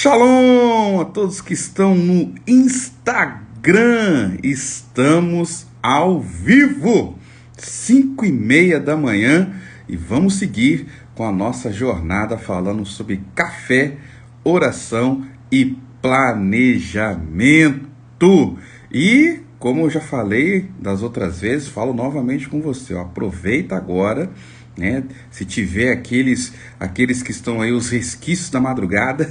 Shalom a todos que estão no Instagram. Estamos ao vivo, 5h30 da manhã, e vamos seguir com a nossa jornada falando sobre café, oração e planejamento. E, como eu já falei das outras vezes, falo novamente com você, ó, aproveita agora, né? Se tiver aqueles que estão aí, os resquícios da madrugada,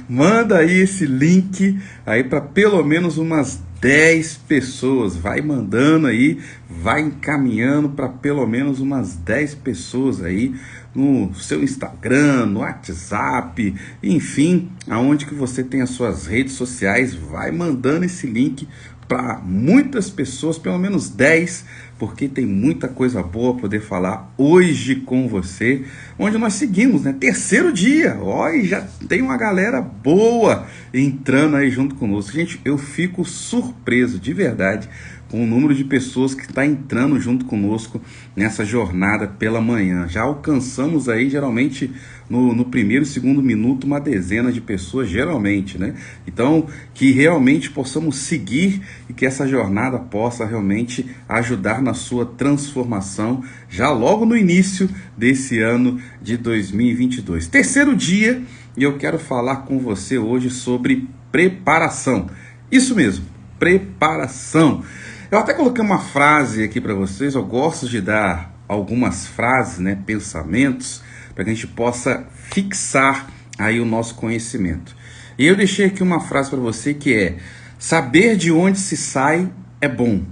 manda aí esse link aí para pelo menos umas 10 pessoas, vai mandando aí, vai encaminhando para pelo menos umas 10 pessoas aí no seu Instagram, no WhatsApp, enfim, aonde que você tem as suas redes sociais, vai mandando esse link para muitas pessoas, pelo menos 10, porque tem muita coisa boa poder falar hoje com você, onde nós seguimos, né? Terceiro dia, ó, e já tem uma galera boa entrando aí junto conosco. Gente, eu fico surpreso, de verdade, com o número de pessoas que está entrando junto conosco nessa jornada pela manhã. Já alcançamos aí, geralmente, no primeiro e segundo minuto, uma dezena de pessoas, geralmente, né? Então, que realmente possamos seguir e que essa jornada possa realmente ajudar na sua transformação, já logo no início desse ano de 2022. Terceiro dia, e eu quero falar com você hoje sobre preparação. Isso mesmo, preparação. Eu até coloquei uma frase aqui para vocês, eu gosto de dar algumas frases, né, pensamentos, para que a gente possa fixar aí o nosso conhecimento. E eu deixei aqui uma frase para você que é: saber de onde se sai é bom.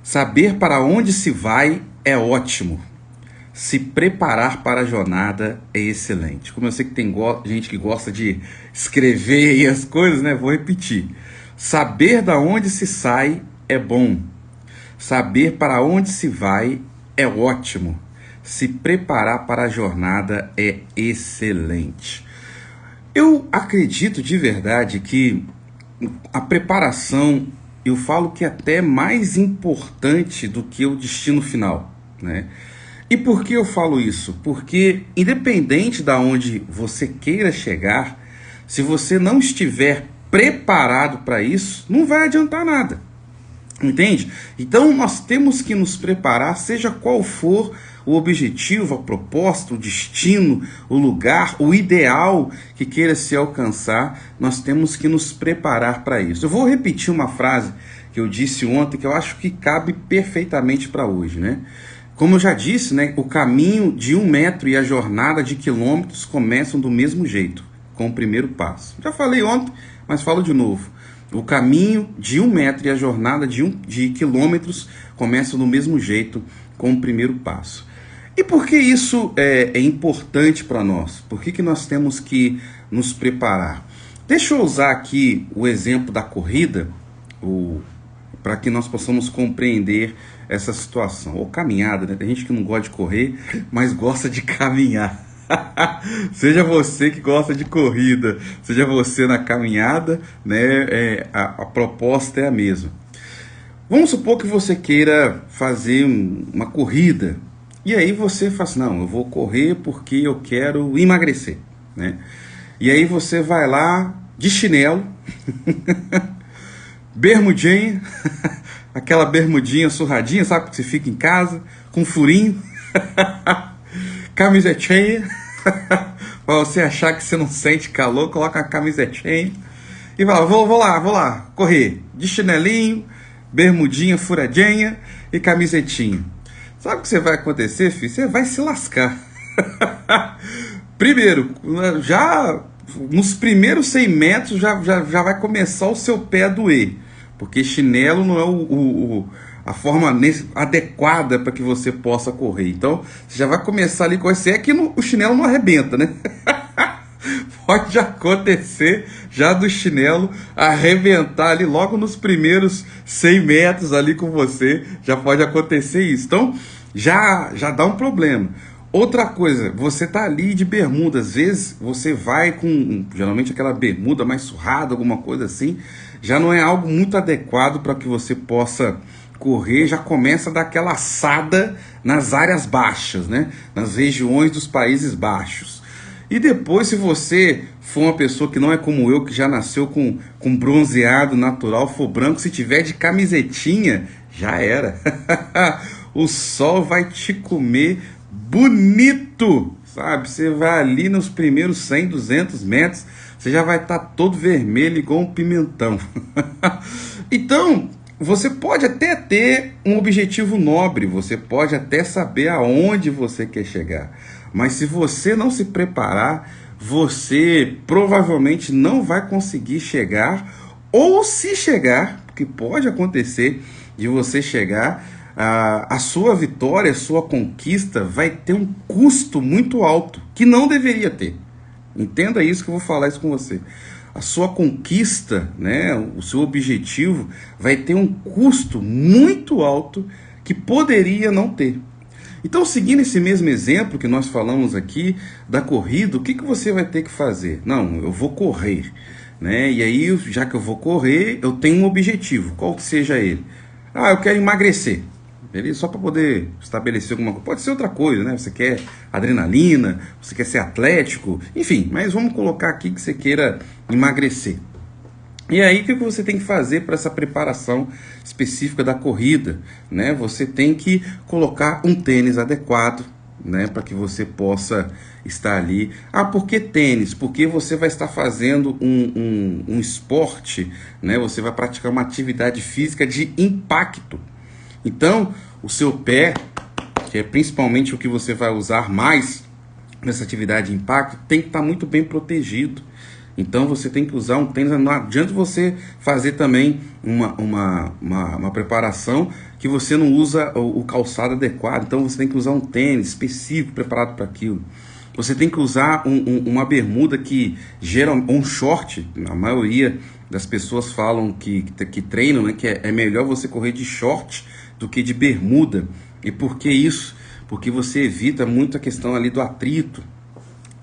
Saber para onde se vai é ótimo. Se preparar para a jornada é excelente. Como eu sei que tem gente que gosta de escrever aí as coisas, né? Vou repetir. Saber da onde se sai é bom. Saber para onde se vai é ótimo. Se preparar para a jornada é excelente. Eu acredito de verdade que a preparação, eu falo que é até mais importante do que o destino final, né? E por que eu falo isso? Porque independente de onde você queira chegar, se você não estiver preparado para isso, não vai adiantar nada. Entende? Então nós temos que nos preparar, seja qual for o objetivo, a proposta, o destino, o lugar, o ideal que queira se alcançar, nós temos que nos preparar para isso. Eu vou repetir uma frase que eu disse ontem, que eu acho que cabe perfeitamente para hoje, né? Como eu já disse, né, o caminho de 1 metro e a jornada de quilômetros começam do mesmo jeito, com o primeiro passo. Já falei ontem, mas falo de novo. O caminho de 1 metro e a jornada de quilômetros começam do mesmo jeito, com o primeiro passo. E por que isso é importante para nós? Por que nós temos que nos preparar? Deixa eu usar aqui o exemplo da corrida, para que nós possamos compreender essa situação. Ou caminhada, né? Tem gente que não gosta de correr, mas gosta de caminhar. Seja você que gosta de corrida, seja você na caminhada, né? A proposta é a mesma. Vamos supor que você queira fazer uma corrida, e aí você fala assim: não, eu vou correr porque eu quero emagrecer, né? E aí você vai lá de chinelo, bermudinha, aquela bermudinha surradinha, sabe, que você fica em casa, com furinho, camisetinha, para você achar que você não sente calor, coloca a camisetinha e fala: vou lá, correr, de chinelinho, bermudinha furadinha e camisetinha. Sabe o que você vai acontecer, filho? Você vai se lascar. Primeiro, já nos primeiros 100 metros já vai começar o seu pé a doer, porque chinelo não é a forma adequada para que você possa correr. Então, você já vai começar ali com esse, que o chinelo não arrebenta, né? Pode acontecer já do chinelo arrebentar ali logo nos primeiros 100 metros ali com você, já pode acontecer isso. Então, já dá um problema. Outra coisa, você tá ali de bermuda, às vezes você vai com, geralmente aquela bermuda mais surrada, alguma coisa assim, já não é algo muito adequado para que você possa correr, já começa a dar aquela assada nas áreas baixas, né? Nas regiões dos Países Baixos. E depois, se você for uma pessoa que não é como eu, que já nasceu com bronzeado natural, for branco, se tiver de camisetinha, já era. O sol vai te comer bonito, sabe? Você vai ali nos primeiros 100, 200 metros, você já vai estar todo vermelho igual um pimentão. Então, você pode até ter um objetivo nobre, você pode até saber aonde você quer chegar, mas se você não se preparar, você provavelmente não vai conseguir chegar, ou se chegar, porque pode acontecer de você chegar, a sua vitória, a sua conquista vai ter um custo muito alto, que não deveria ter. Entenda isso que eu vou falar isso com você. A sua conquista, né, o seu objetivo vai ter um custo muito alto que poderia não ter. Então, seguindo esse mesmo exemplo que nós falamos aqui da corrida, o que você vai ter que fazer? Não, eu vou correr, né? E aí, já que eu vou correr, eu tenho um objetivo, qual que seja ele? Eu quero emagrecer. Beleza? Só para poder estabelecer alguma coisa. Pode ser outra coisa, né? Você quer adrenalina, você quer ser atlético, enfim, mas vamos colocar aqui que você queira emagrecer. E aí, o que você tem que fazer para essa preparação específica da corrida, né? Você tem que colocar um tênis adequado, né? Para que você possa estar ali. Por que tênis? Porque você vai estar fazendo um esporte, né? Você vai praticar uma atividade física de impacto. Então, o seu pé, que é principalmente o que você vai usar mais nessa atividade de impacto, tem que estar muito bem protegido. Então, você tem que usar um tênis. Não adianta você fazer também uma preparação que você não usa o calçado adequado. Então, você tem que usar um tênis específico preparado para aquilo. Você tem que usar uma bermuda que gera um short. A maioria das pessoas falam que treinam, né, que é melhor você correr de short do que de bermuda. E por que isso? Porque você evita muito a questão ali do atrito,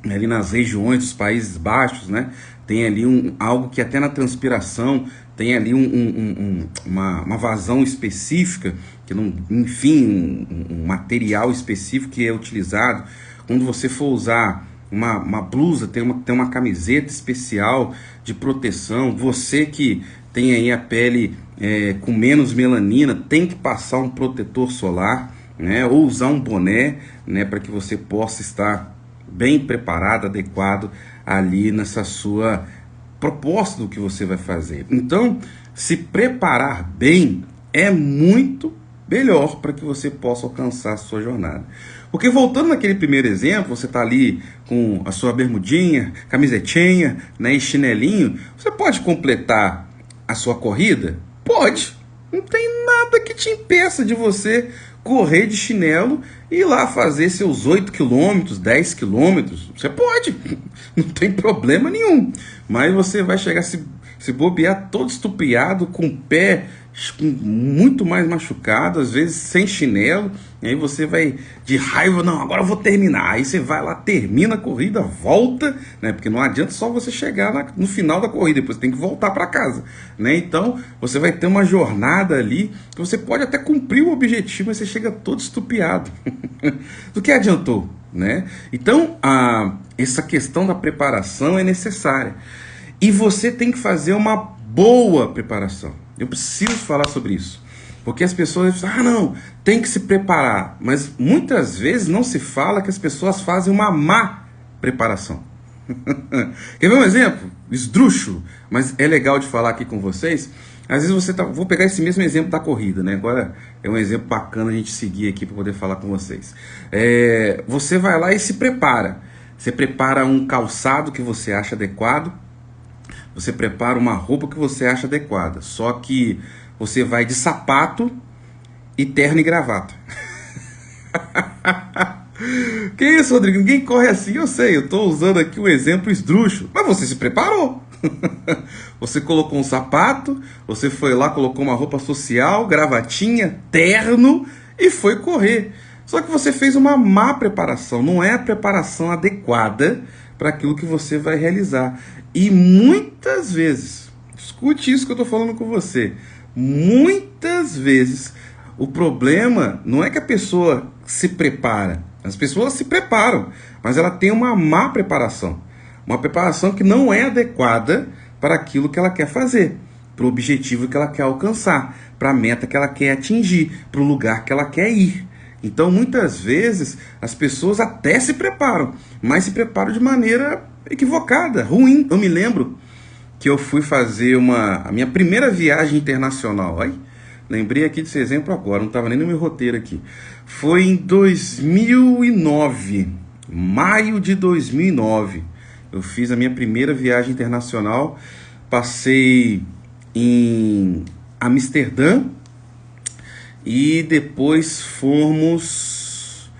ali nas regiões dos Países Baixos, né? Tem ali algo que até na transpiração tem ali uma vazão específica, que não, enfim, um material específico que é utilizado. Quando você for usar uma blusa, tem uma camiseta especial de proteção. Você que tem aí a pele com menos melanina, tem que passar um protetor solar, né? Ou usar um boné, né? Para que você possa estar bem preparado, adequado ali nessa sua proposta do que você vai fazer. Então, se preparar bem é muito melhor para que você possa alcançar a sua jornada. Porque voltando naquele primeiro exemplo, você está ali com a sua bermudinha, camisetinha, né, e chinelinho, você pode completar a sua corrida? Pode. Não tem nada que te impeça de você correr de chinelo e ir lá fazer seus 8 quilômetros, 10 quilômetros. Você pode, não tem problema nenhum. Mas você vai chegar se bobear todo estupiado, com o pé muito mais machucado, às vezes sem chinelo, e aí você vai de raiva, não, agora eu vou terminar. Aí você vai lá, termina a corrida, volta, né? Porque não adianta só você chegar no final da corrida, depois tem que voltar para casa, né? Então você vai ter uma jornada ali que você pode até cumprir o objetivo, mas você chega todo estupiado. Do que adiantou, né? Então essa questão da preparação é necessária, e você tem que fazer uma boa preparação. Eu preciso falar sobre isso, porque as pessoas dizem, não, tem que se preparar, mas muitas vezes não se fala que as pessoas fazem uma má preparação. Quer ver um exemplo? Esdrúxulo, mas é legal de falar aqui com vocês. Às vezes você vou pegar esse mesmo exemplo da corrida, né? Agora é um exemplo bacana a gente seguir aqui para poder falar com vocês. Você vai lá e se prepara. Você prepara um calçado que você acha adequado, você prepara uma roupa que você acha adequada, só que você vai de sapato e terno e gravata. Que isso, Rodrigo? Ninguém corre assim, eu sei. Eu estou usando aqui um exemplo esdrúxulo, mas você se preparou. Você colocou um sapato, você foi lá, colocou uma roupa social, gravatinha, terno e foi correr. Só que você fez uma má preparação, não é a preparação adequada para aquilo que você vai realizar. E muitas vezes, escute isso que eu estou falando com você, muitas vezes o problema não é que a pessoa se prepara, as pessoas se preparam, mas ela tem uma má preparação. Uma preparação que não é adequada para aquilo que ela quer fazer, para o objetivo que ela quer alcançar, para a meta que ela quer atingir, para o lugar que ela quer ir. Então, muitas vezes, as pessoas até se preparam, mas se preparam de maneira equivocada, ruim. Eu me lembro que eu fui fazer a minha primeira viagem internacional. Ai, lembrei aqui desse exemplo agora, não estava nem no meu roteiro aqui. Foi em 2009, maio de 2009. Eu fiz a minha primeira viagem internacional, passei em Amsterdã e depois fomos,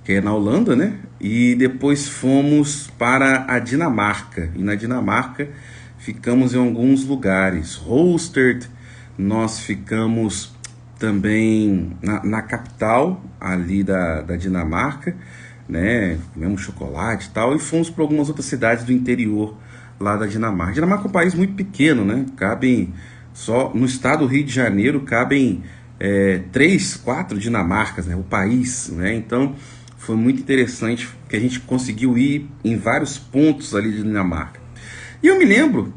que é na Holanda, né? E depois fomos para a Dinamarca. E na Dinamarca ficamos em alguns lugares. Holsterd, nós ficamos também na capital ali da Dinamarca, né? Comemos chocolate e tal, e fomos para algumas outras cidades do interior lá da Dinamarca. A Dinamarca é um país muito pequeno, né? Cabem só no estado do Rio de Janeiro cabem 3, 4 Dinamarcas, né? O país, né? Então foi muito interessante que a gente conseguiu ir em vários pontos ali de Dinamarca. E eu me lembro,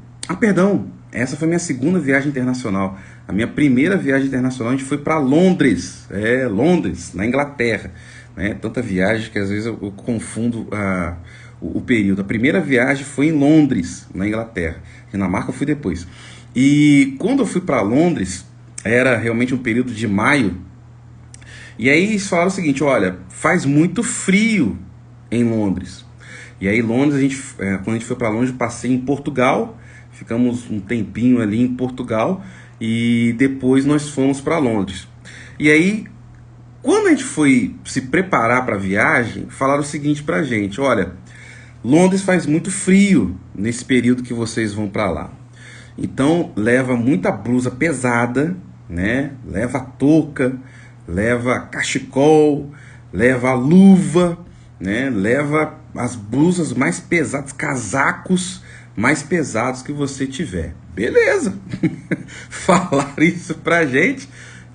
essa foi a minha segunda viagem internacional. A minha primeira viagem internacional a gente foi para Londres, Londres, na Inglaterra. Né? Tanta viagem que às vezes eu confundo o período. A primeira viagem foi em Londres, na Inglaterra. Dinamarca eu fui depois. E quando eu fui para Londres, era realmente um período de maio. E aí eles falaram o seguinte: olha, faz muito frio em Londres. E aí Londres, quando a gente foi para Londres, eu passei em Portugal. Ficamos um tempinho ali em Portugal. E depois nós fomos para Londres. E aí, quando a gente foi se preparar para a viagem, falaram o seguinte pra gente: olha, Londres faz muito frio nesse período que vocês vão para lá. Então leva muita blusa pesada, né? Leva touca, leva cachecol, leva luva, né? Leva as blusas mais pesadas, casacos mais pesados que você tiver. Beleza. Falaram isso pra gente.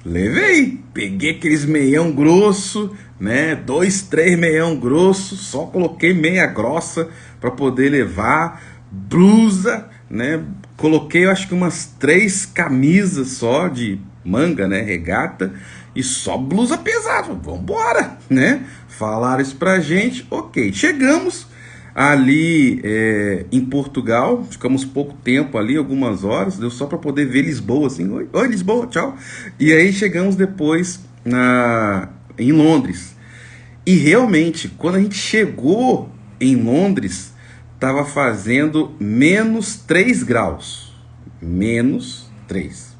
Levei, peguei aqueles meião grosso, né? 2, 3 meião grosso, só coloquei meia grossa para poder levar, blusa, né? Coloquei, eu acho que umas 3 camisas só de manga, né? Regata, e só blusa pesada. Vambora, né? Falaram isso pra gente, ok. Chegamos ali em Portugal, ficamos pouco tempo ali, algumas horas, deu só para poder ver Lisboa, assim, oi Lisboa, tchau. E aí chegamos depois em Londres. E realmente, quando a gente chegou em Londres, estava fazendo menos 3 graus. Menos 3.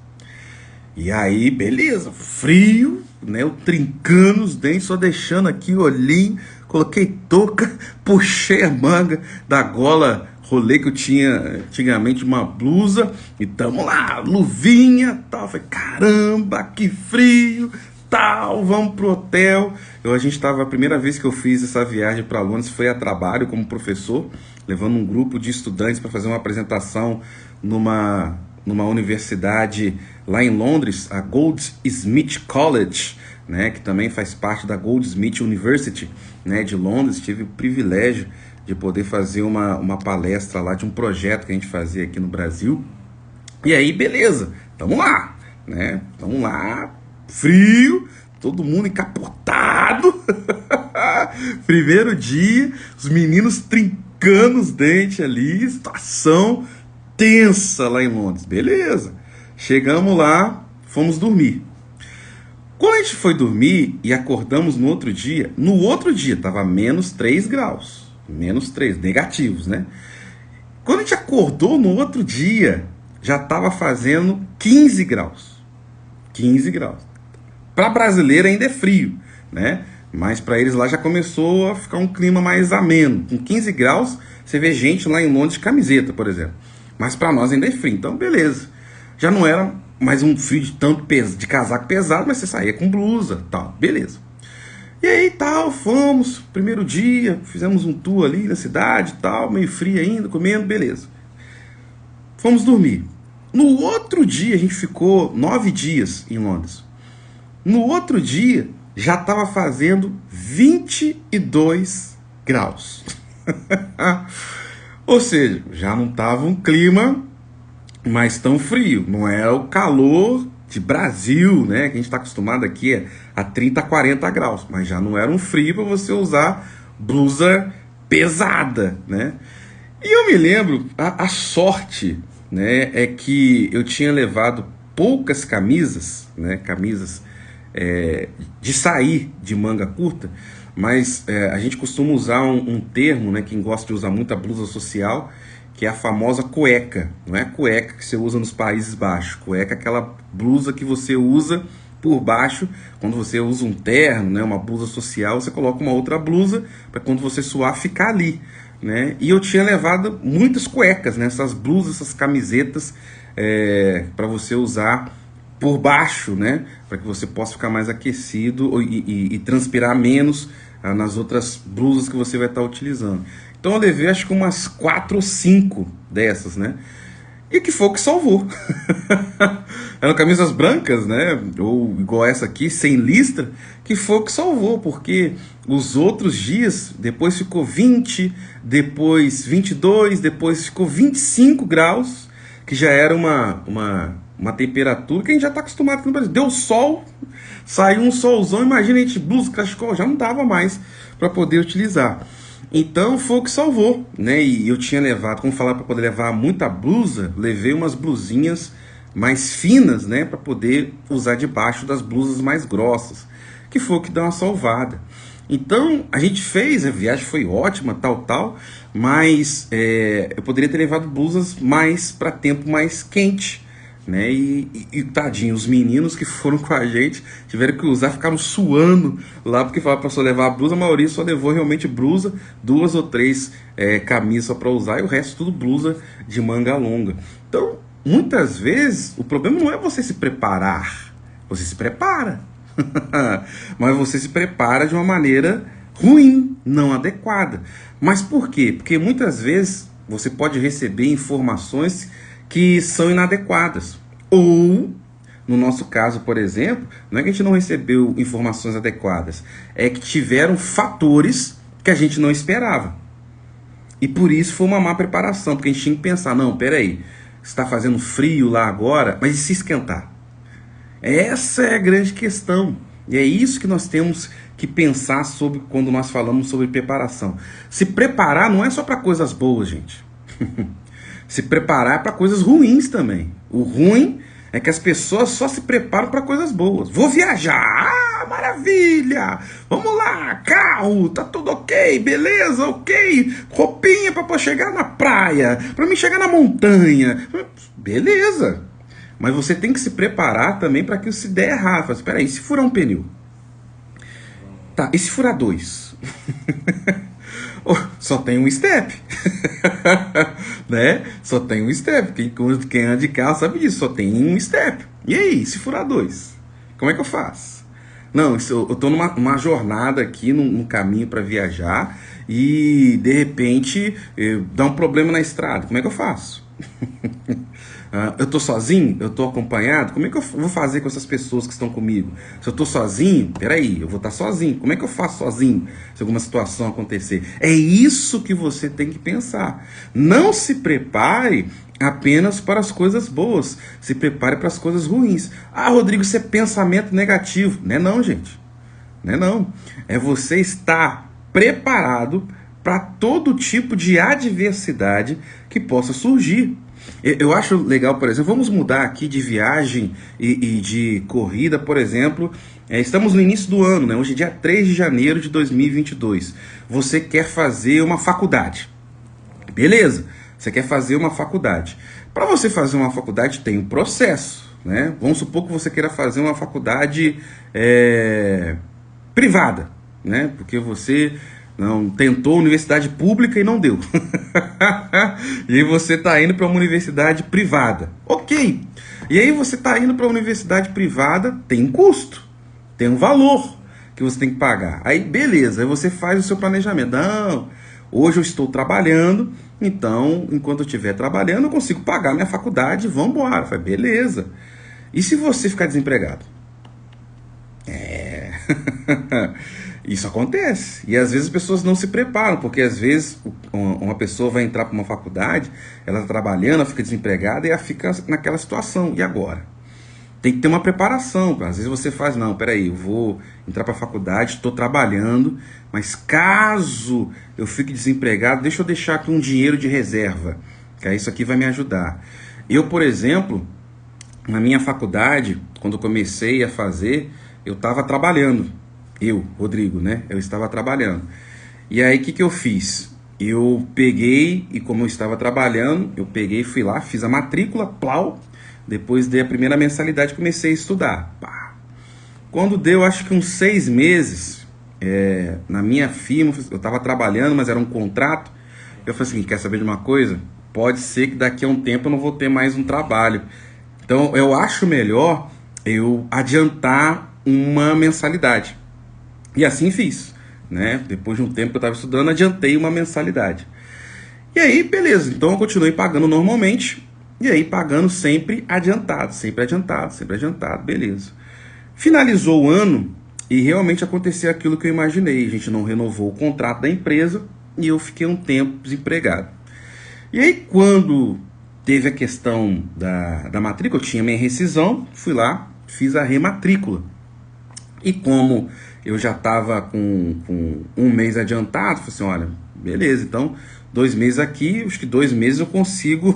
E aí, beleza, frio, né? Eu trincando os dentes, só deixando aqui o olhinho. Coloquei touca, puxei a manga da gola rolê que eu tinha antigamente, uma blusa, e tamo lá, luvinha, tal. Falei, caramba, que frio, tal, vamos pro hotel. A primeira vez que eu fiz essa viagem para Londres foi a trabalho como professor, levando um grupo de estudantes para fazer uma apresentação numa universidade lá em Londres, a Goldsmith College, né, que também faz parte da Goldsmith University, né, de Londres. Tive o privilégio de poder fazer uma palestra lá de um projeto que a gente fazia aqui no Brasil. E aí, beleza, tamo lá, né? Tamo lá, frio, todo mundo encapotado. Primeiro dia, os meninos trincando os dentes ali, situação tensa lá em Londres. Beleza, chegamos lá, fomos dormir. Quando a gente foi dormir e acordamos no outro dia estava menos 3 graus. Menos 3, negativos, né? Quando a gente acordou no outro dia, já estava fazendo 15 graus. 15 graus. Para brasileiro ainda é frio, né? Mas para eles lá já começou a ficar um clima mais ameno. Com 15 graus, você vê gente lá em Londres de camiseta, por exemplo. Mas para nós ainda é frio, então beleza. Já não era mais um frio de casaco pesado, mas você saía com blusa, tal, beleza. E aí tal, fomos, primeiro dia, fizemos um tour ali na cidade, tal, meio frio ainda, comendo, beleza. Fomos dormir. No outro dia, a gente ficou 9 dias em Londres. No outro dia, já estava fazendo 22 graus. Ou seja, já não estava um clima mais tão frio. Não é o calor de Brasil, né? Que a gente está acostumado aqui a 30, 40 graus. Mas já não era um frio para você usar blusa pesada, né? E eu me lembro, a sorte, né, é que eu tinha levado poucas camisas, né? Camisas de sair de manga curta, mas a gente costuma usar um termo, né, quem gosta de usar muita blusa social, que é a famosa cueca. Não é a cueca que você usa nos Países Baixos, cueca é aquela blusa que você usa por baixo, quando você usa um terno, né, uma blusa social, você coloca uma outra blusa para quando você suar ficar ali, né? E eu tinha levado muitas cuecas, né, essas blusas, essas camisetas para você usar por baixo, né, para que você possa ficar mais aquecido e transpirar menos nas outras blusas que você vai estar utilizando. Então eu levei acho que umas 4 ou 5 dessas, né? E que foi o que salvou. Eram camisas brancas, né? Ou igual essa aqui, sem listra, que foi o que salvou, porque os outros dias, depois ficou 20, depois 22, depois ficou 25 graus, que já era uma temperatura que a gente já está acostumado aqui no Brasil. Deu sol, saiu um solzão, imagina a gente, blusa, cachecol, já não dava mais para poder utilizar. Então foi o que salvou, né? E eu tinha levado, como falar, para poder levar muita blusa, levei umas blusinhas mais finas, né? Para poder usar debaixo das blusas mais grossas, que foi o que deu uma salvada. Então a gente fez, a viagem foi ótima, tal, mas eu poderia ter levado blusas mais para tempo mais quente, né? E tadinho, os meninos que foram com a gente tiveram que usar, ficaram suando lá, porque falaram para só levar a blusa. A maioria só levou realmente blusa, 2 ou 3 camisas para usar, e o resto tudo blusa de manga longa. Então, muitas vezes, o problema não é você se preparar, você se prepara, mas você se prepara de uma maneira ruim, não adequada. Mas por quê? Porque muitas vezes você pode receber informações que são inadequadas. Ou, no nosso caso, por exemplo, não é que a gente não recebeu informações adequadas, é que tiveram fatores que a gente não esperava. E por isso foi uma má preparação, porque a gente tinha que pensar, não, peraí, está fazendo frio lá agora, mas e se esquentar? Essa é a grande questão. E é isso que nós temos que pensar sobre quando nós falamos sobre preparação. Se preparar não é só para coisas boas, gente. Se preparar para coisas ruins também. O ruim é que as pessoas só se preparam para coisas boas. Vou viajar, maravilha! Vamos lá, carro, tá tudo ok, beleza, ok. Roupinha para chegar na praia, para mim chegar na montanha, beleza. Mas você tem que se preparar também para que se der errado. Fala, espera aí, e se furar um pneu? Tá, e se furar 2? Só tem um step. Né? Só tem um step. Quem anda de carro sabe disso, só tem um step. E aí, se furar 2? Como é que eu faço? Não, eu tô numa jornada aqui, num caminho para viajar, e de repente dá um problema na estrada. Como é que eu faço? Eu tô sozinho? Eu tô acompanhado? Como é que eu vou fazer com essas pessoas que estão comigo? Se eu tô sozinho, peraí, eu vou estar sozinho. Como é que eu faço sozinho se alguma situação acontecer? É isso que você tem que pensar. Não se prepare apenas para as coisas boas. Se prepare para as coisas ruins. Ah, Rodrigo, isso é pensamento negativo. Não é não, gente. Não é não. É você estar preparado para todo tipo de adversidade que possa surgir. Eu acho legal, por exemplo, vamos mudar aqui de viagem e de corrida, por exemplo. Estamos no início do ano, né? Hoje é dia 3 de janeiro de 2022. Você quer fazer uma faculdade. Beleza, você quer fazer uma faculdade. Para você fazer uma faculdade tem um processo, né? Vamos supor que você queira fazer uma faculdade privada, né? Porque você não tentou universidade pública e não deu. E aí você está indo para uma universidade privada. Ok. E aí você está indo para uma universidade privada, tem um custo, tem um valor que você tem que pagar. Aí beleza, aí você faz o seu planejamento. Não, hoje eu estou trabalhando, então enquanto eu estiver trabalhando eu consigo pagar minha faculdade, vamos embora. Falei, beleza. E se você ficar desempregado? Isso acontece. E às vezes as pessoas não se preparam, porque às vezes uma pessoa vai entrar para uma faculdade, ela está trabalhando, ela fica desempregada e ela fica naquela situação. E agora? Tem que ter uma preparação. Às vezes você faz, não, peraí, eu vou entrar para a faculdade, estou trabalhando, mas caso eu fique desempregado, deixa eu deixar aqui um dinheiro de reserva, que aí isso aqui vai me ajudar. Eu, por exemplo, na minha faculdade, quando eu comecei a fazer, eu estava trabalhando. Eu, Rodrigo, né? Eu estava trabalhando. E aí, o que eu fiz? Eu peguei, e como eu estava trabalhando, eu peguei, fui lá, fiz a matrícula, plau, depois dei a primeira mensalidade e comecei a estudar. Pá. Quando deu, acho que uns 6 meses, na minha firma, eu estava trabalhando, mas era um contrato, eu falei assim, quer saber de uma coisa? Pode ser que daqui a um tempo eu não vou ter mais um trabalho. Então, eu acho melhor eu adiantar uma mensalidade. E assim fiz, né? Depois de um tempo que eu estava estudando, adiantei uma mensalidade. E aí, beleza. Então eu continuei pagando normalmente. E aí, pagando sempre adiantado, sempre adiantado, sempre adiantado. Beleza. Finalizou o ano e realmente aconteceu aquilo que eu imaginei. A gente não renovou o contrato da empresa e eu fiquei um tempo desempregado. E aí, quando teve a questão da matrícula, eu tinha minha rescisão, fui lá, fiz a rematrícula. E como eu já estava com um mês adiantado, falei assim, olha, beleza, então 2 meses aqui, acho que 2 meses eu consigo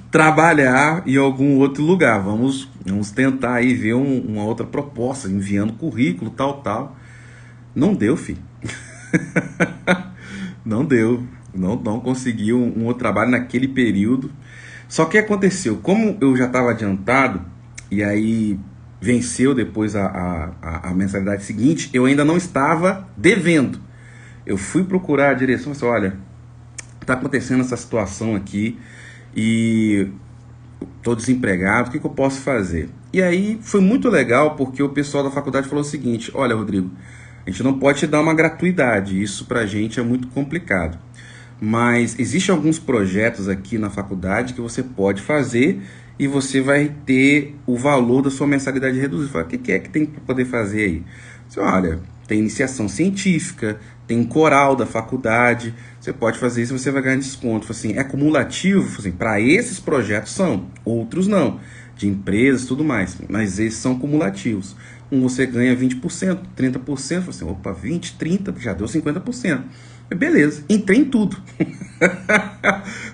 trabalhar em algum outro lugar. Vamos tentar aí ver uma outra proposta, enviando currículo, tal. Não deu, filho. Não deu. Não consegui um outro trabalho naquele período. Só que aconteceu, como eu já estava adiantado, e aí venceu depois a mensalidade seguinte, eu ainda não estava devendo. Eu fui procurar a direção e falei, olha, está acontecendo essa situação aqui e estou desempregado, o que eu posso fazer? E aí foi muito legal porque o pessoal da faculdade falou o seguinte, olha, Rodrigo, a gente não pode te dar uma gratuidade, isso pra gente é muito complicado. Mas existem alguns projetos aqui na faculdade que você pode fazer e você vai ter o valor da sua mensalidade reduzido. Fala, o que é que tem para poder fazer aí? Você, olha, tem iniciação científica, tem coral da faculdade, você pode fazer isso e você vai ganhar desconto. Assim, é cumulativo? Assim, para esses projetos são, outros não, de empresas e tudo mais, mas esses são cumulativos. Um você ganha 20%, 30%, assim, opa, 20, 30, já deu 50%. Beleza, entrei em tudo.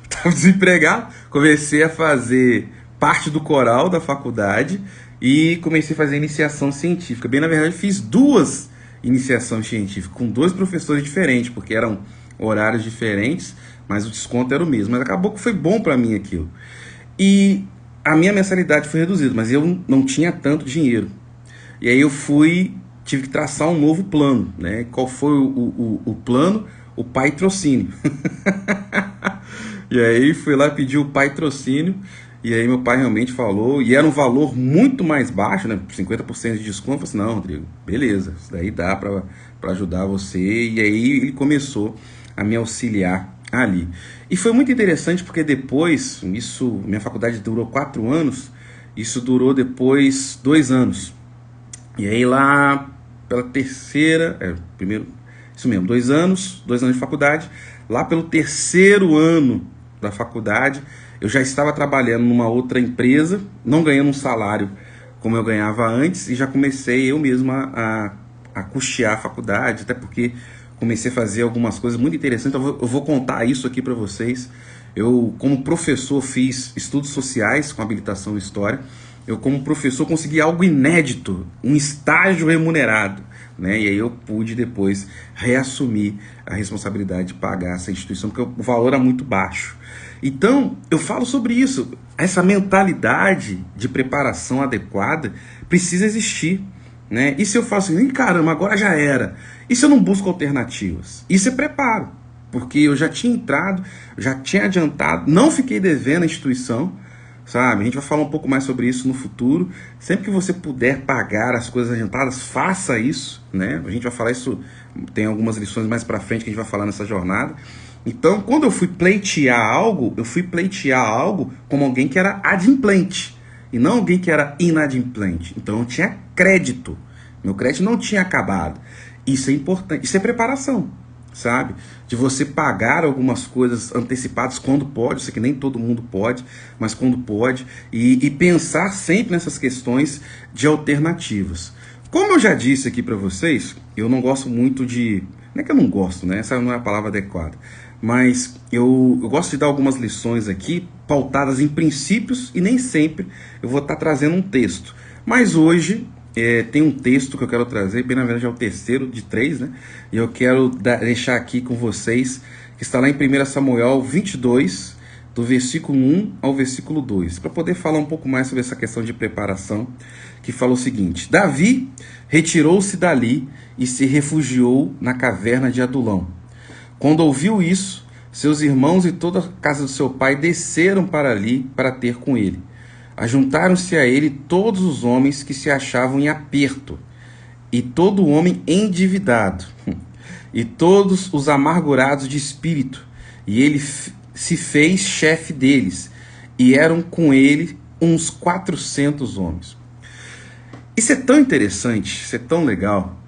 Estava desempregado, comecei a fazer parte do coral da faculdade e comecei a fazer iniciação científica. Bem, na verdade, fiz 2 iniciações científicas com 2 professores diferentes, porque eram horários diferentes, mas o desconto era o mesmo. Mas acabou que foi bom para mim aquilo. E a minha mensalidade foi reduzida, mas eu não tinha tanto dinheiro. E aí eu tive que traçar um novo plano, né? Qual foi o plano? O patrocínio. E aí fui lá pedir o patrocínio, e aí meu pai realmente falou, e era um valor muito mais baixo, né? 50% de desconto. Eu falei assim, não, Rodrigo, beleza, isso daí dá para ajudar você. E aí ele começou a me auxiliar ali. E foi muito interessante porque depois, minha faculdade durou 4 anos, isso durou depois 2 anos. E aí lá pela terceira, primeiro, isso mesmo, 2 anos de faculdade, lá pelo 3º ano da faculdade, eu já estava trabalhando numa outra empresa, não ganhando um salário como eu ganhava antes, e já comecei eu mesmo a custear a faculdade, até porque comecei a fazer algumas coisas muito interessantes. Eu vou contar isso aqui para vocês. Eu, como professor, fiz estudos sociais com habilitação em História. Eu, como professor, consegui algo inédito, um estágio remunerado, né? E aí eu pude depois reassumir a responsabilidade de pagar essa instituição, porque o valor era muito baixo. Então, eu falo sobre isso. Essa mentalidade de preparação adequada precisa existir, né? E se eu faço assim, caramba, agora já era. E se eu não busco alternativas? Isso é preparo, porque eu já tinha entrado, já tinha adiantado, não fiquei devendo a instituição, sabe? A gente vai falar um pouco mais sobre isso no futuro. Sempre que você puder pagar as coisas adiantadas, faça isso, né? A gente vai falar isso, tem algumas lições mais pra frente que a gente vai falar nessa jornada. Então, quando eu fui pleitear algo, como alguém que era adimplente, e não alguém que era inadimplente. Então, eu tinha crédito. Meu crédito não tinha acabado. Isso é importante, isso é preparação, sabe? De você pagar algumas coisas antecipadas quando pode, sei que nem todo mundo pode, mas quando pode, e pensar sempre nessas questões de alternativas. Como eu já disse aqui para vocês, eu não gosto muito de... Não é que eu não gosto, né? Essa não é a palavra adequada. Mas eu gosto de dar algumas lições aqui, pautadas em princípios, e nem sempre eu vou estar trazendo um texto. Mas hoje tem um texto que eu quero trazer, bem na verdade é o terceiro de 3, né? E eu quero deixar aqui com vocês, que está lá em 1 Samuel 22, do versículo 1 ao versículo 2, para poder falar um pouco mais sobre essa questão de preparação, que fala o seguinte: Davi retirou-se dali e se refugiou na caverna de Adulão. Quando ouviu isso, seus irmãos e toda a casa do seu pai desceram para ali para ter com ele. Ajuntaram-se a ele todos os homens que se achavam em aperto, e todo homem endividado, e todos os amargurados de espírito, e ele se fez chefe deles, e eram com ele uns 400 homens. Isso é tão interessante, isso é tão legal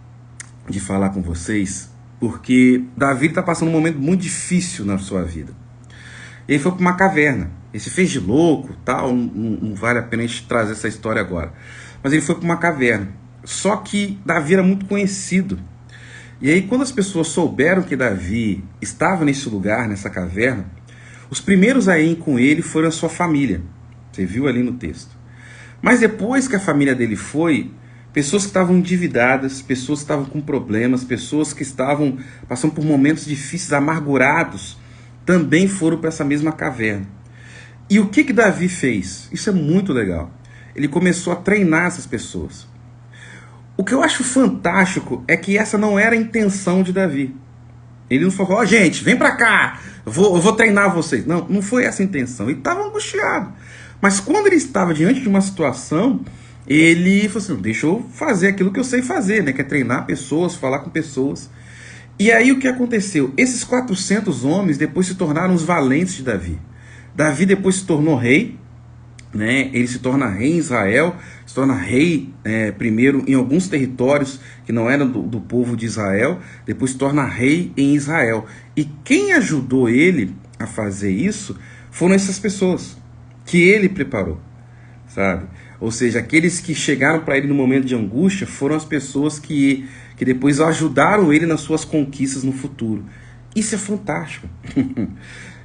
de falar com vocês, porque Davi está passando um momento muito difícil na sua vida. Ele foi para uma caverna, ele se fez de louco, tal, não vale a pena a gente trazer essa história agora. Mas ele foi para uma caverna, só que Davi era muito conhecido. E aí quando as pessoas souberam que Davi estava nesse lugar, nessa caverna, os primeiros a ir com ele foram a sua família. Você viu ali no texto. Mas depois que a família dele foi, pessoas que estavam endividadas, pessoas que estavam com problemas, pessoas que estavam passando por momentos difíceis, amargurados, também foram para essa mesma caverna. E o que Davi fez? Isso é muito legal. Ele começou a treinar essas pessoas. O que eu acho fantástico é que essa não era a intenção de Davi. Ele não falou, ó, gente, vem para cá, eu vou treinar vocês. Não, não foi essa a intenção. Ele estava angustiado. Mas quando ele estava diante de uma situação, ele falou assim, deixa eu fazer aquilo que eu sei fazer, né? Que é treinar pessoas, falar com pessoas. E aí o que aconteceu? Esses 400 homens depois se tornaram os valentes de Davi. Davi depois se tornou rei, né? Ele se torna rei em Israel, se torna rei primeiro em alguns territórios que não eram do povo de Israel, depois se torna rei em Israel. E quem ajudou ele a fazer isso foram essas pessoas que ele preparou, sabe? Ou seja, aqueles que chegaram para ele no momento de angústia foram as pessoas que depois ajudaram ele nas suas conquistas no futuro. Isso é fantástico.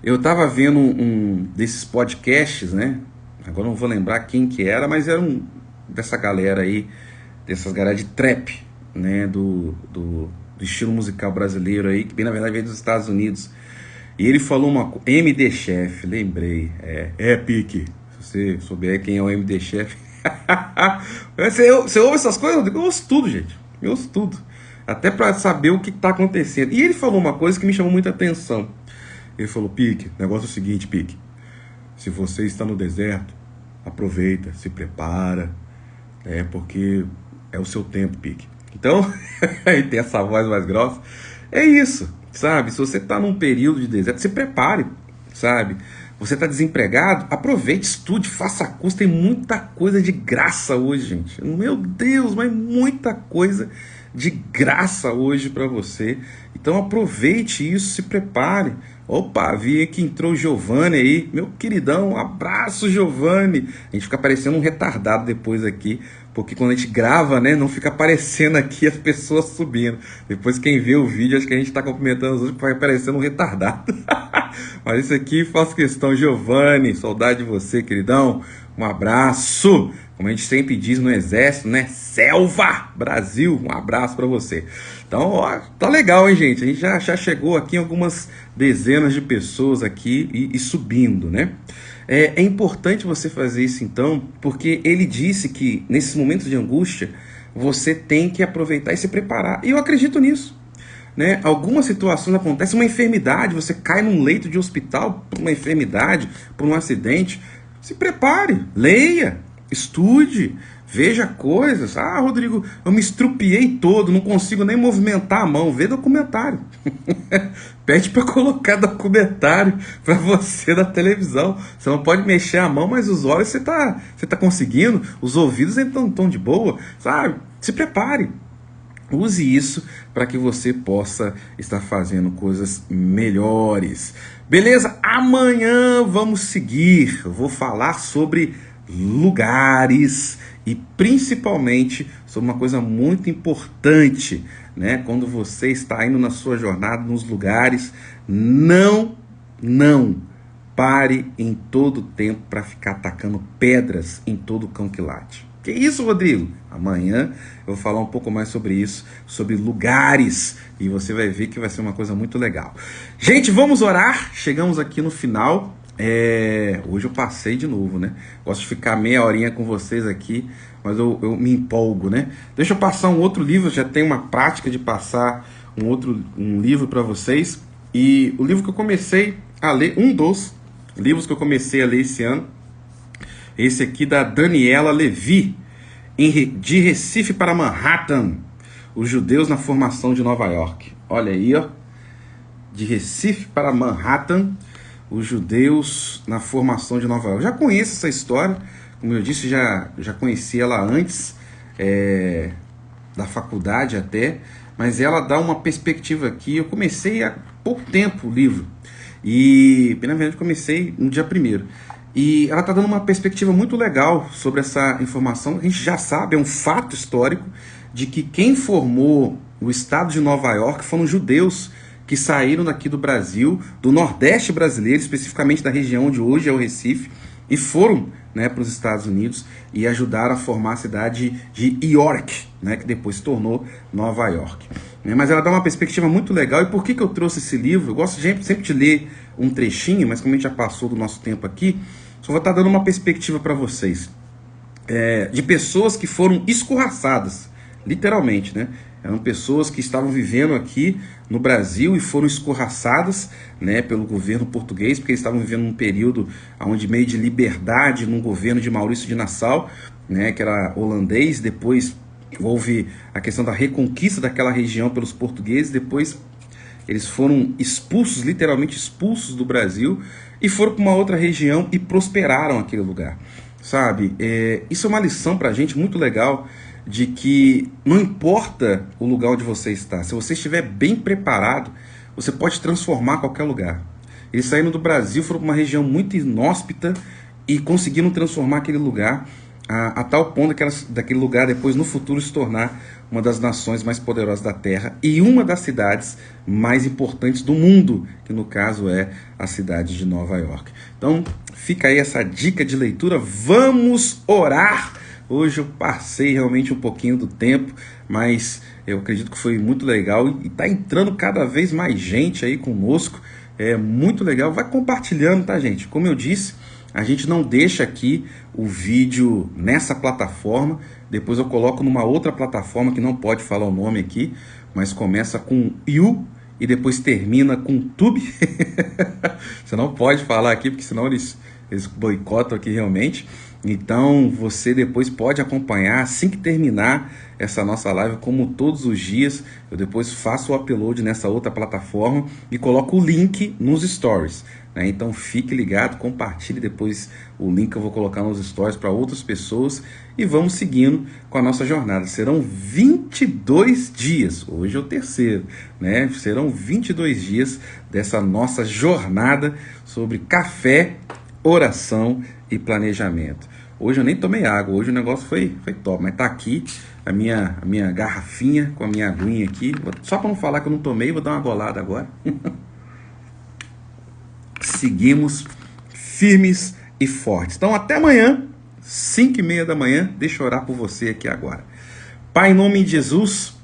Eu estava vendo um desses podcasts, né? Agora não vou lembrar quem que era, mas era dessa galera aí, dessas galera de trap, né? Do estilo musical brasileiro aí, que bem na verdade veio dos Estados Unidos. E ele falou uma coisa, MD Chef, lembrei, Pique, se você souber quem é o MD Chef. Você ouve essas coisas? Eu ouço tudo, gente, eu ouço tudo, até para saber o que está acontecendo. E ele falou uma coisa que me chamou muita atenção. Ele falou, Pique, o negócio é o seguinte, Pique, se você está no deserto, aproveita, se prepara, porque é o seu tempo, Pique. Então, ele tem essa voz mais grossa, é isso. Sabe, se você está num período de deserto, se prepare, sabe? Você está desempregado, aproveite, estude, faça curso, tem muita coisa de graça hoje, gente. Meu Deus, mas muita coisa de graça hoje para você. Então aproveite isso, se prepare. Opa, vi que entrou o Giovanni aí, meu queridão, um abraço, Giovanni. A gente fica parecendo um retardado depois aqui, porque quando a gente grava, né, não fica aparecendo aqui as pessoas subindo. Depois quem vê o vídeo, acho que a gente está cumprimentando os outros, vai parecendo um retardado. Mas isso aqui, faço questão, Giovanni, saudade de você, queridão. Um abraço, como a gente sempre diz no exército, né, Selva, Brasil, um abraço para você. Então, ó, tá legal, hein, gente? A gente já chegou aqui em algumas dezenas de pessoas aqui e subindo, né? É importante você fazer isso, então, porque ele disse que nesses momentos de angústia, você tem que aproveitar e se preparar. E eu acredito nisso, né? Algumas situações acontecem, uma enfermidade, você cai num leito de hospital por uma enfermidade, por um acidente. Se prepare, leia, estude, veja coisas. Ah, Rodrigo, eu me estrupiei todo, não consigo nem movimentar a mão. Vê documentário. Pede para colocar documentário para você na televisão. Você não pode mexer a mão, mas os olhos você tá conseguindo. Os ouvidos estão de boa, sabe? Se prepare. Use isso para que você possa estar fazendo coisas melhores. Beleza? Amanhã vamos seguir. Eu vou falar sobre lugares e principalmente sobre uma coisa muito importante, né? Quando você está indo na sua jornada nos lugares, não pare em todo tempo para ficar atacando pedras em todo cão que late. Que isso, Rodrigo? Amanhã eu vou falar um pouco mais sobre isso, sobre lugares, e você vai ver que vai ser uma coisa muito legal. Gente, vamos orar. Chegamos aqui no final. Hoje eu passei de novo, né? Gosto de ficar meia horinha com vocês aqui, mas eu me empolgo, né? Deixa eu passar um outro livro. Já tenho uma prática de passar um livro para vocês. E o livro que eu comecei a ler, um dos livros que eu comecei a ler esse ano, esse aqui da Daniela Levy, de Recife para Manhattan, os judeus na formação de Nova York. Olha aí, ó, de Recife para Manhattan, os judeus na formação de Nova York. Eu já conheço essa história, como eu disse, já conheci ela antes da faculdade até, mas ela dá uma perspectiva aqui. Eu comecei há pouco tempo o livro, e na verdade comecei no dia 1º. E ela está dando uma perspectiva muito legal sobre essa informação. A gente já sabe, é um fato histórico, de que quem formou o estado de Nova York foram judeus que saíram daqui do Brasil, do Nordeste brasileiro, especificamente da região onde hoje é o Recife, e foram, né, para os Estados Unidos e ajudaram a formar a cidade de York, né, que depois se tornou Nova York. Mas ela dá uma perspectiva muito legal. E por que eu trouxe esse livro? Eu gosto sempre de ler um trechinho, mas como a gente já passou do nosso tempo aqui, só vou estar dando uma perspectiva para vocês, de pessoas que foram escorraçadas, literalmente, né? Eram pessoas que estavam vivendo aqui no Brasil e foram escorraçadas, né, pelo governo português, porque eles estavam vivendo um período onde meio de liberdade no governo de Maurício de Nassau, né, que era holandês. Depois houve a questão da reconquista daquela região pelos portugueses. Depois eles foram expulsos, literalmente expulsos do Brasil, e foram para uma outra região e prosperaram aquele lugar, sabe? Isso é uma lição para a gente muito legal, de que não importa o lugar onde você está, se você estiver bem preparado, você pode transformar qualquer lugar. Eles saíram do Brasil, foram para uma região muito inóspita e conseguiram transformar aquele lugar a tal ponto daquele lugar depois no futuro se tornar uma das nações mais poderosas da Terra e uma das cidades mais importantes do mundo, que no caso é a cidade de Nova York. Então fica aí essa dica de leitura. Vamos orar! Hoje eu passei realmente um pouquinho do tempo, mas eu acredito que foi muito legal e está entrando cada vez mais gente aí conosco. É muito legal. Vai compartilhando, tá, gente? Como eu disse, a gente não deixa aqui o vídeo nessa plataforma. Depois eu coloco numa outra plataforma que não pode falar o nome aqui, mas começa com You e depois termina com Tube. Você não pode falar aqui, porque senão eles boicotam aqui realmente. Então você depois pode acompanhar assim que terminar essa nossa live, como todos os dias. Eu depois faço o upload nessa outra plataforma e coloco o link nos stories, né? Então fique ligado, compartilhe depois o link que eu vou colocar nos stories para outras pessoas e vamos seguindo com a nossa jornada. Serão 22 dias, hoje é o 3º, né? Serão 22 dias dessa nossa jornada sobre café, oração e planejamento. Hoje eu nem tomei água, hoje o negócio foi top, mas tá aqui a minha garrafinha com a minha aguinha aqui, só para não falar que eu não tomei, vou dar uma golada agora. Seguimos firmes e fortes. Então até amanhã, 5h30 da manhã, deixa eu orar por você aqui agora. Pai, em nome de Jesus,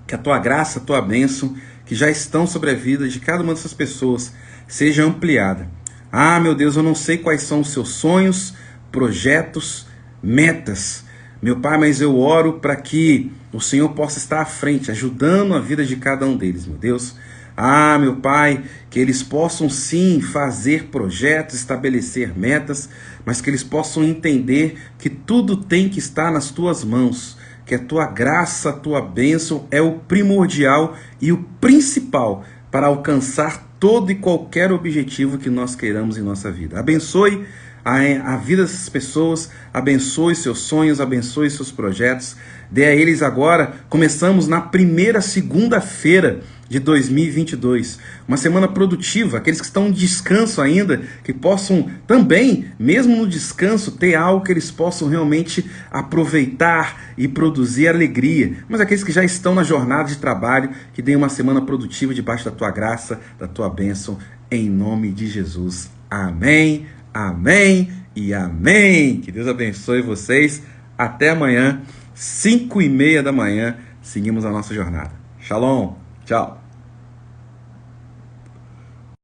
que a tua graça, a tua bênção, que já estão sobre a vida de cada uma dessas pessoas, seja ampliada. Ah, meu Deus, eu não sei quais são os seus sonhos, projetos, metas, meu Pai, mas eu oro para que o Senhor possa estar à frente, ajudando a vida de cada um deles, meu Deus. Ah, meu Pai, que eles possam sim fazer projetos, estabelecer metas, mas que eles possam entender que tudo tem que estar nas tuas mãos, que a tua graça, a tua bênção é o primordial e o principal para alcançar todo e qualquer objetivo que nós queiramos em nossa vida. Abençoe a vida dessas pessoas, abençoe seus sonhos, abençoe seus projetos, dê a eles agora. Começamos na primeira segunda-feira de 2022, uma semana produtiva. Aqueles que estão em descanso ainda, que possam também, mesmo no descanso, ter algo que eles possam realmente aproveitar e produzir alegria. Mas aqueles que já estão na jornada de trabalho, que deem uma semana produtiva debaixo da tua graça, da tua bênção, em nome de Jesus. Amém, amém e amém. Que Deus abençoe vocês. Até amanhã, 5:30 da manhã, seguimos a nossa jornada. Shalom, tchau.